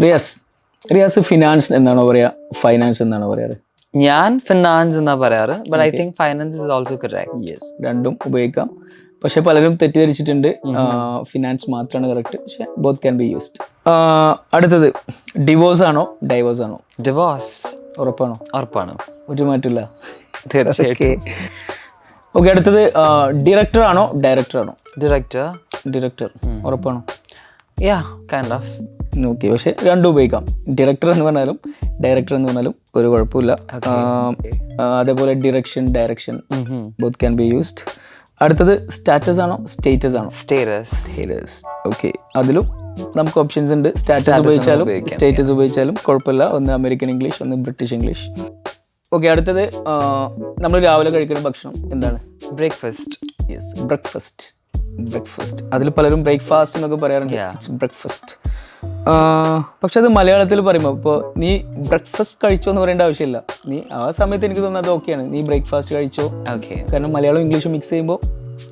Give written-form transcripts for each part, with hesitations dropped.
Riyas finance എന്നാണോ പറയാ, finance എന്നാണോ പറയാറ്? ഞാൻ ഫിനാൻസ് എന്നാ പറയാറ്, but I think finance is also correct. Yes, രണ്ടും ഉപയോഗിക്കാം. പക്ഷെ പലരും തെറ്റിദ്ധരിച്ചിട്ടുണ്ട്, ഫിനാൻസ് മാത്രമാണ് കറക്റ്റ്. പക്ഷെ ബോത്ത് ക്യാൻ ബി യൂസ്ഡ്. അടുത്തത് ഡിവോഴ്സ് ആണോ ഡൈവോഴ്സ് ആണോ? ഡിവോഴ്സ്. ഉറപ്പാണോ? ഉറപ്പാണ്, ഒരു മാറ്റില്ല. തീർച്ചയായിട്ടും. ഓക്കെ, അടുത്തത് ഡയറക്ടർ ആണോ ഡയറക്ടർ ആണോ? ഡയറക്ടർ. ഉറപ്പാണോ? യാ, കൈൻഡ് ഓഫ്. ഓക്കെ, പക്ഷെ രണ്ടും ഉപയോഗിക്കാം. ഡയറക്ടർ എന്ന് പറഞ്ഞാലും ഡയറക്ടർ എന്ന് പറഞ്ഞാലും ഒരു കുഴപ്പമില്ല. അതേപോലെ direction both can be used. അടുത്തത് സ്റ്റാറ്റസ് ആണോ സ്റ്റേറ്റസ് ആണോ? സ്റ്റേറ്റസ്. ഓക്കെ, അതിലും നമുക്ക് ഓപ്ഷൻസ് ഉണ്ട്. സ്റ്റാറ്റസ് ഉപയോഗിച്ചാലും സ്റ്റേറ്റസ് ഉപയോഗിച്ചാലും കുഴപ്പമില്ല. ഒന്ന് അമേരിക്കൻ ഇംഗ്ലീഷ്, ഒന്ന് ബ്രിട്ടീഷ് ഇംഗ്ലീഷ്. ഓക്കെ, അടുത്തത് നമ്മൾ രാവിലെ കഴിക്കുന്ന ഭക്ഷണം എന്താണ്? ബ്രേക്ക്ഫാസ്റ്റ്. Yes, breakfast. അതിൽ പലരും ബ്രേക്ക്ഫാസ്റ്റ് എന്നൊക്കെ പറയാറുണ്ട്. It's breakfast. പക്ഷെ അത് മലയാളത്തിൽ പറയുമ്പോൾ ഇപ്പോൾ നീ ബ്രേക്ക്ഫാസ്റ്റ് കഴിച്ചോ എന്ന് പറയേണ്ട ആവശ്യമില്ല. നീ ആ സമയത്ത് എനിക്ക് തോന്നുന്നത് ഓക്കെയാണ്, നീ ബ്രേക്ക്ഫാസ്റ്റ് കഴിച്ചോ. കാരണം മലയാളവും ഇംഗ്ലീഷും മിക്സ് ചെയ്യുമ്പോൾ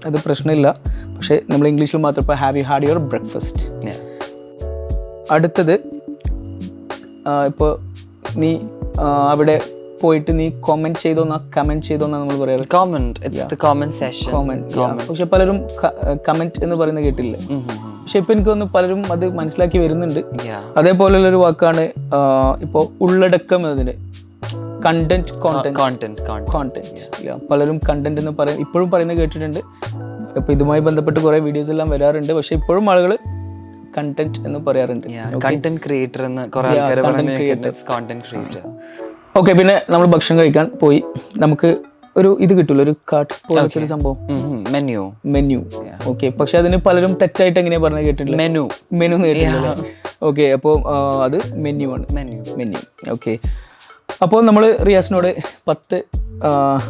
അത് പ്രശ്നമില്ല. പക്ഷേ നമ്മൾ ഇംഗ്ലീഷിൽ മാത്രം ഇപ്പോൾ have you had your breakfast. അടുത്തത് ഇപ്പോൾ നീ അവിടെ പോയിട്ട് നീ കമന്റ് ചെയ്തോന്നാ നമ്മൾ പറയാറ്? പക്ഷെ പലരും കമന്റ് എന്ന് പറയുന്നത് കേട്ടില്ലേ? പക്ഷെ ഇപ്പൊ എനിക്ക് തോന്നുന്നു പലരും അത് മനസ്സിലാക്കി വരുന്നുണ്ട്. അതേപോലെയുള്ള ഒരു വാക്കാണ് ഇപ്പോൾ ഉള്ളടക്കം എന്നതിന് കണ്ടന്റ്. പലരും കണ്ടന്റ് എന്ന് പറയും, ഇപ്പോഴും പറയുന്നത് കേട്ടിട്ടുണ്ട്. ഇപ്പൊ ഇതുമായി ബന്ധപ്പെട്ട് കുറെ വീഡിയോസ് എല്ലാം വരാറുണ്ട്. പക്ഷെ ഇപ്പോഴും ആളുകൾ കണ്ടന്റ് എന്ന് പറയാറുണ്ട്. കണ്ടന്റ് ക്രിയേറ്റർ എന്ന് കുറെ ആൾക്കാർ പറയുന്നത്. ഓക്കെ, പിന്നെ നമ്മൾ ഭക്ഷണം കഴിക്കാൻ പോയി, നമുക്ക് ഒരു ഇത് കിട്ടില്ല, ഒരു കാർട്ട് പോലത്തെ ഒരു സംഭവം, മെനു. ഓക്കെ, പക്ഷെ അതിന് പലരും തെറ്റായിട്ട് എങ്ങനെയാ പറഞ്ഞത് കേട്ടിട്ടില്ല? മെനു കേട്ടിട്ടില്ല. ഓക്കെ, അപ്പോൾ അത് മെനു ആണ്. മെനു. ഓക്കെ, അപ്പോൾ നമ്മൾ റിയാസിനോട് 10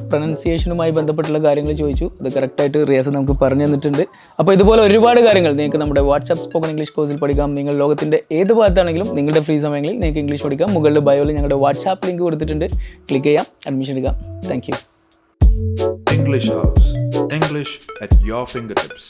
പ്രൊനൗൺസിയേഷനുമായി ബന്ധപ്പെട്ടുള്ള കാര്യങ്ങൾ ചോദിച്ചു. അത് കറക്റ്റായിട്ട് റിയാസ് നമുക്ക് പറഞ്ഞു തന്നിട്ടുണ്ട്. അപ്പോൾ ഇതുപോലെ ഒരുപാട് കാര്യങ്ങൾ നിങ്ങൾക്ക് നമ്മുടെ വാട്സ്ആപ്പ് സ്പോക്കൺ ഇംഗ്ലീഷ് കോഴ്സിൽ പഠിക്കാം. നിങ്ങൾ ലോകത്തിൻ്റെ ഏത് ഭാഗത്താണെങ്കിലും നിങ്ങളുടെ ഫ്രീ സമയങ്ങളിൽ നിങ്ങൾക്ക് ഇംഗ്ലീഷ് പഠിക്കാം. മുകളിൽ ബയോയിൽ ഞങ്ങളുടെ വാട്സ്ആപ്പ് ലിങ്ക് കൊടുത്തിട്ടുണ്ട്, ക്ലിക്ക് ചെയ്യാം, അഡ്മിഷൻ എടുക്കാം. Thank you. English House. English at your fingertips.